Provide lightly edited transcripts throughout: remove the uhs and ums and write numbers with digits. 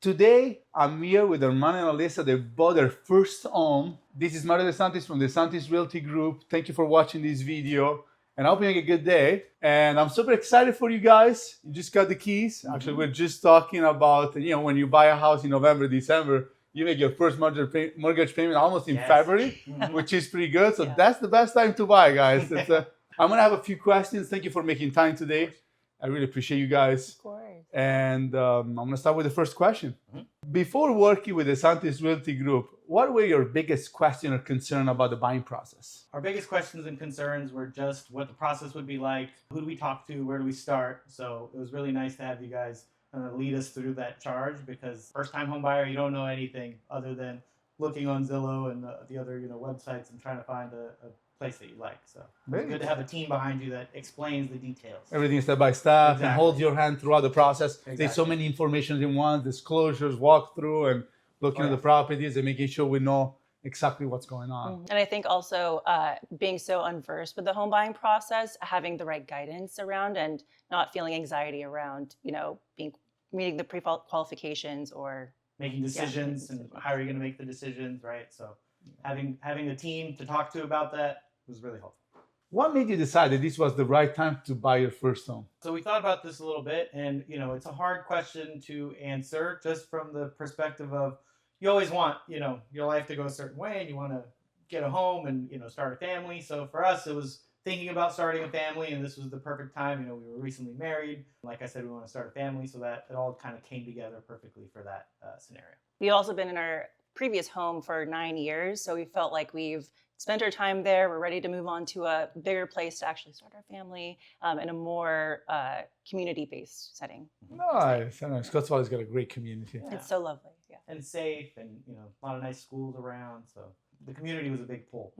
Today, I'm here with Armand and Alessa. They bought their first home. This is Mario DeSantis from the DeSantis Realty Group. Thank you for watching this video, and I hope you have a good day. And I'm super excited for you guys. You just got the keys. Actually, we're just talking about, when you buy a house in November, December, you make your first mortgage payment almost in February, which is pretty good. So that's the best time to buy, guys. I'm going to have a few questions. Thank you for making time today. I really appreciate you guys. Of course. And I'm going to start with the first question. Before working with the DeSantis Realty Group, what were your biggest question or concern about the buying process? Our biggest questions and concerns were just what the process would be like, who do we talk to, where do we start? So it was really nice to have you guys lead us through that charge, because first-time home buyer, you don't know anything other than looking on Zillow and the other websites and trying to find a place that you like. So it's good to have a team behind you that explains the details. Everything step by step and hold your hand throughout the process. Exactly. There's so many information in one, disclosures, walkthrough, and looking at the properties and making sure we know exactly what's going on. And I think also being so unversed with the home buying process, having the right guidance around and not feeling anxiety around, meeting the pre-qualifications or making decisions and how are you going to make the decisions, right? So having a team to talk to about that was really helpful. What made you decide that this was the right time to buy your first home? So we thought about this a little bit, and it's a hard question to answer just from the perspective of you always want your life to go a certain way, and you want to get a home and start a family. So for us, it was thinking about starting a family, and this was the perfect time. We were recently married. Like I said, we want to start a family, so that it all kind of came together perfectly for that scenario. We've also been in our previous home for 9 years, so we felt like we've spent our time there. We're ready to move on to a bigger place to actually start our family in a more community-based setting. Nice. Scottsdale has got a great community. Yeah. It's so lovely. Yeah. And safe, and a lot of nice schools around. So the community was a big pull.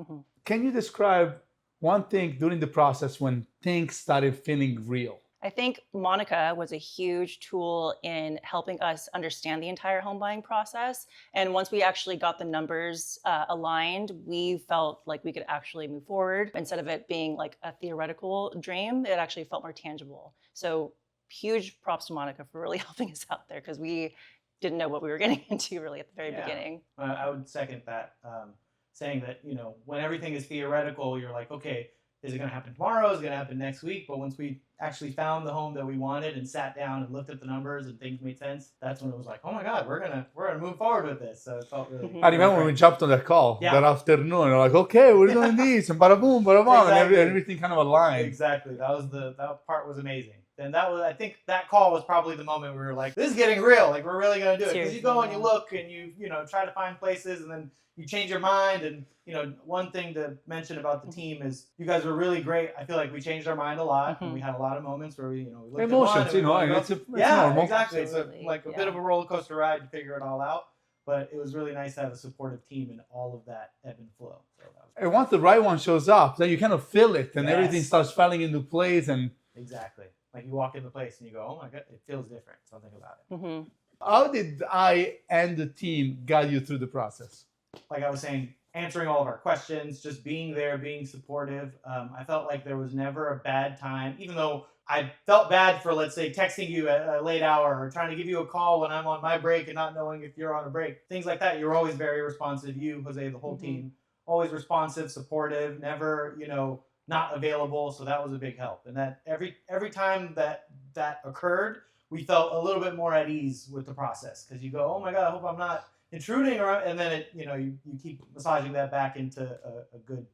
Can you describe one thing during the process when things started feeling real? I think Monica was a huge tool in helping us understand the entire home buying process. And once we actually got the numbers aligned, we felt like we could actually move forward. Instead of it being like a theoretical dream, it actually felt more tangible. So huge props to Monica for really helping us out there, because we didn't know what we were getting into really at the very beginning. I would second that, saying that, when everything is theoretical, you're like, okay, is it going to happen tomorrow? Is it going to happen next week? But once we actually found the home that we wanted and sat down and looked at the numbers and things made sense, that's when it was like, oh my God, we're gonna move forward with this. So it felt really. I remember when we jumped on that call that afternoon. We're like, okay, we're doing this, and bada boom, bada bum, and everything kind of aligned. Exactly. That part was amazing. And I think that call was probably the moment we were like, this is getting real. Like, we're really going to do it. Because you go and you look and you try to find places, and then you change your mind. And, one thing to mention about the team is you guys were really great. I feel like we changed our mind a lot. And we had a lot of moments where we looked emotions, at one, it's normal. Exactly. Absolutely. It's a bit of a roller coaster ride to figure it all out. But it was really nice to have a supportive team in all of that ebb and flow. So that was and once the right one shows up, then you kind of feel it, and everything starts falling into place. And exactly. Like you walk in the place and you go, oh my God, it feels different. Something about it. How did I and the team guide you through the process? Like I was saying, answering all of our questions, just being there, being supportive. I felt like there was never a bad time, even though I felt bad for, let's say, texting you at a late hour or trying to give you a call when I'm on my break and not knowing if you're on a break. Things like that. You're always very responsive. You, Jose, the whole team, always responsive, supportive, never, not available. So that was a big help. And that every time that occurred, we felt a little bit more at ease with the process, because you go, oh my God, I hope I'm not intruding, and then you keep massaging that back into a good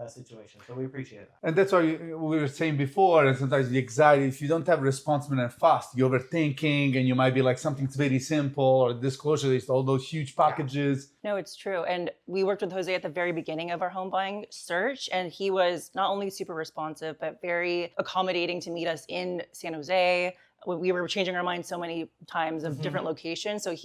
situation. So we appreciate that. And that's why we were saying before, and sometimes the anxiety, if you don't have responsiveness and fast, you're overthinking, and you might be like, something's very simple, or disclosure list, all those huge packages. No, it's true. And we worked with Jose at the very beginning of our home buying search, and he was not only super responsive, but very accommodating to meet us in San Jose. We were changing our minds so many times of different locations. So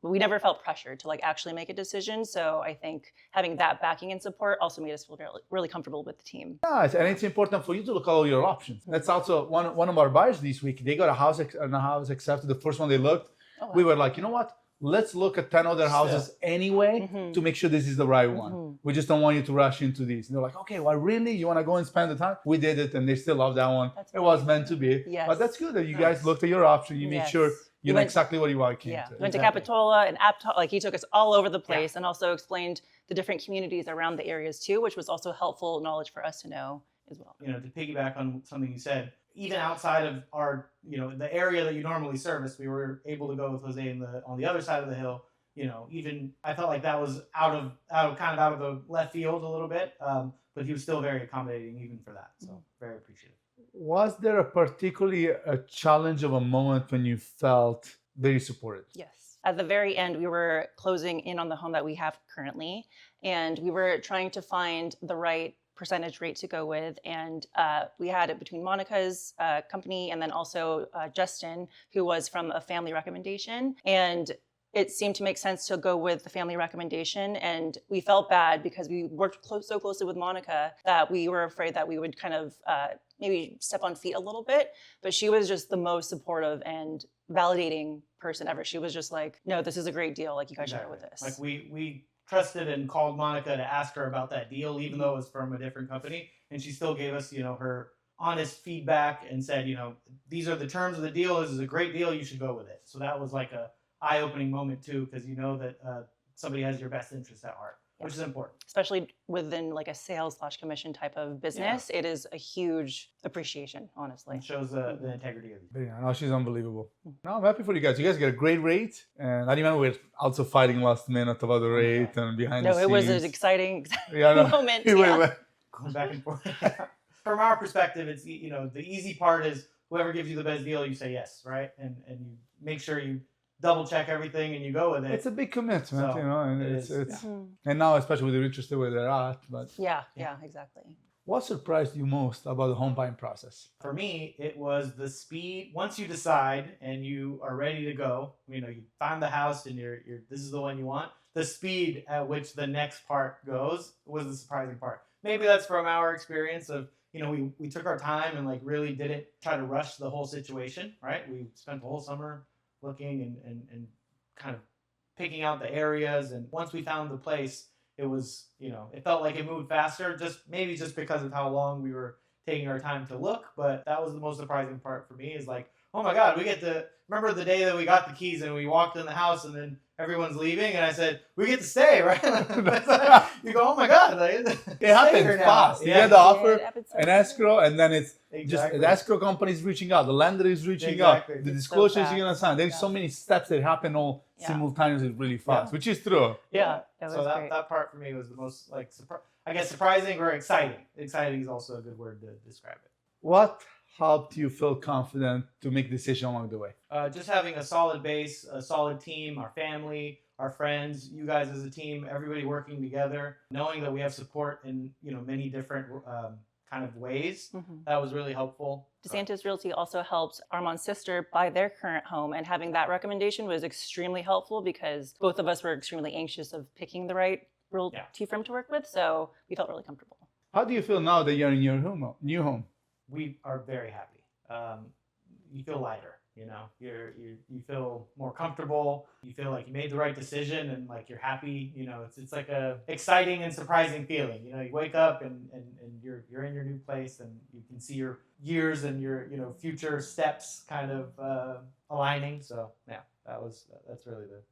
we never felt pressured to actually make a decision. So I think having that backing and support also made us feel really comfortable with the team. Nice. And it's important for you to look at all your options. That's also one of our buyers this week. They got a house accepted. The first one they looked. Oh, wow. We were like, you know what? Let's look at 10 other houses anyway to make sure this is the right one. We just don't want you to rush into this. And they're like, okay, well, really? You want to go and spend the time? We did it, and they still love that one. It was meant to be. Yes. But that's good that you guys looked at your option. You made sure You know exactly what you want to. We went to Exactly. Capitola and Apto. Like he took us all over the place and also explained the different communities around the areas too, which was also helpful knowledge for us to know as well. You know, to piggyback on something you said, even outside of our, you know, the area that you normally service, we were able to go with Jose on the other side of the hill. You know, even I felt like that was out of the left field a little bit, but he was still very accommodating even for that. So very appreciative. Was there particularly a challenge of a moment when you felt very supported? Yes. At the very end, we were closing in on the home that we have currently, and we were trying to find the right percentage rate to go with. And we had it between Monica's company and then also Justin, who was from a family recommendation. And it seemed to make sense to go with the family recommendation. And we felt bad because we worked so closely with Monica that we were afraid that we would kind of maybe step on feet a little bit. But she was just the most supportive and validating person ever. She was just like, no, this is a great deal. Like, you guys should go with this. Like we trusted and called Monica to ask her about that deal, even though it was from a different company. And she still gave us, you know, her honest feedback and said, you know, these are the terms of the deal. This is a great deal. You should go with it. So that was like a eye-opening moment too, because you know that somebody has your best interest at heart, which is important. Especially within like a sales/commission type of business, it is a huge appreciation, honestly. It shows the integrity of you. Yeah, no, she's unbelievable. No, I'm happy for you guys. You guys get a great rate, and I remember we're also fighting last minute about the rate and behind the scenes. No, it was an exciting moment. Going back and forth. From our perspective, it's, you know, the easy part is whoever gives you the best deal, you say yes, right? And you make sure you double check everything and you go with it. It's a big commitment, So, you know, and it it's and now especially with the interest where they're at. But yeah, exactly. what surprised you most about the home buying process? For me, it was the speed. Once you decide and you are ready to go, you know, you find the house and you're this is the one you want. The speed at which the next part goes was the surprising part. Maybe that's from our experience of, you know, we took our time and like really didn't try to rush the whole situation, right? We spent the whole summer looking and kind of picking out the areas. And once we found the place, it was, you know, it felt like it moved faster, just because of how long we were taking our time to look. But that was the most surprising part for me, is like, oh my God, we get to remember the day that we got the keys and we walked in the house and then everyone's leaving and I said, we get to stay, right? You go, oh my God. Like, it happened fast. You had the offer, an escrow, and then it's just the escrow company is reaching out, the lender is reaching out, the disclosures you're going to sign. There's so many steps that happen all simultaneously really fast, which is true. Yeah. So that part for me was the most, like, I guess surprising or exciting. Exciting is also a good word to describe it. What helped you feel confident to make decisions along the way? Just having a solid base, a solid team, our family, our friends, you guys as a team, everybody working together, knowing that we have support in, you know, many different kind of ways. That was really helpful. DeSantis Realty also helped Armand's sister buy their current home, and having that recommendation was extremely helpful because both of us were extremely anxious of picking the right realty firm to work with, so we felt really comfortable. How do you feel now that you're in your new home? We are very happy. You feel lighter, you know. You feel more comfortable. You feel like you made the right decision, and like you're happy. You know, it's like a exciting and surprising feeling. You know, you wake up and you're in your new place, and you can see your years and your, you know, future steps kind of aligning. So yeah, that's really the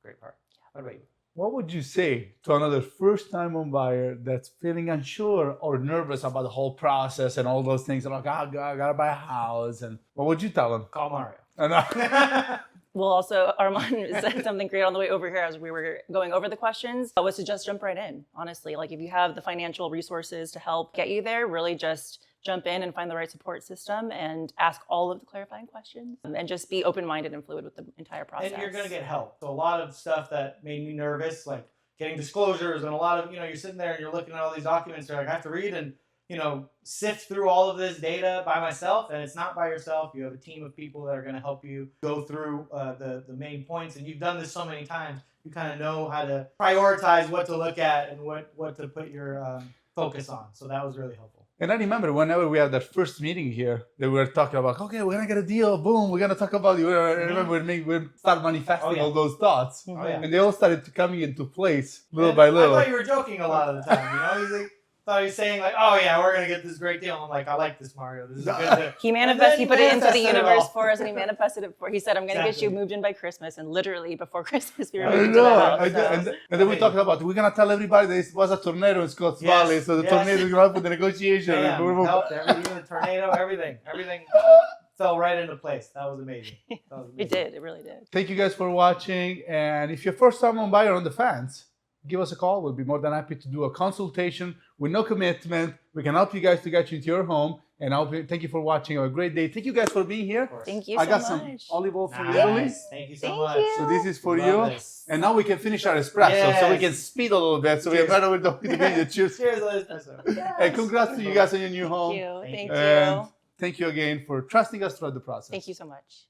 great part. What about you? What would you say to another first-time home buyer that's feeling unsure or nervous about the whole process and all those things? Like, I gotta buy a house. And what would you tell them? Call Mario. Well, also, Armand said something great on the way over here as we were going over the questions, was to just jump right in, honestly. Like, if you have the financial resources to help get you there, really just jump in and find the right support system and ask all of the clarifying questions and just be open-minded and fluid with the entire process. And you're going to get help. So a lot of stuff that made me nervous, like getting disclosures, and a lot of, you know, you're sitting there and you're looking at all these documents, you're like, I have to read and, you know, sift through all of this data by myself. And it's not by yourself. You have a team of people that are going to help you go through the main points. And you've done this so many times, you kind of know how to prioritize what to look at and what to put your focus on. So that was really helpful. And I remember whenever we had that first meeting here, that we were talking about, okay, we're going to get a deal. Boom, we're going to talk about you. I remember we start manifesting all those thoughts. And they all started coming into place little by little. I thought you were joking a lot of the time. You know, thought he was saying like, "Oh yeah, we're gonna get this great deal." I'm like, "I like this, Mario. This is a good deal." He And manifested. then He put it into the manifested it universe all. for us, and he manifested it for. He said, "I'm going to get you Exactly. moved in by Christmas," and literally before Christmas, we were I moving to know. the house. And so- then we talked about, we're going to tell everybody there was a tornado in Scotts Yes, Valley, so the yes. tornado is going to put the negotiation. Bam, helped, even the tornado, everything fell right into place. That was amazing. It did. It really did. Thank you guys for watching. And if you're first time home buyer on the fence, give us a call. We'll be more than happy to do a consultation with no commitment. We can help you guys to get you into your home. And thank you for watching. Have a great day. Thank you guys for being here. Thank you I so got much. some olive oil from Nice. Italy. Thank you so Thank much. you. So this is for Love you. this. And now we can finish our espresso, so we Yes. can speed a little bit. So we Cheers. are better with the video. Cheers. Cheers, espresso. And congrats to you guys on your new Thank home. you. Thank Thank you. you. And thank you again for trusting us throughout the process. Thank you so much.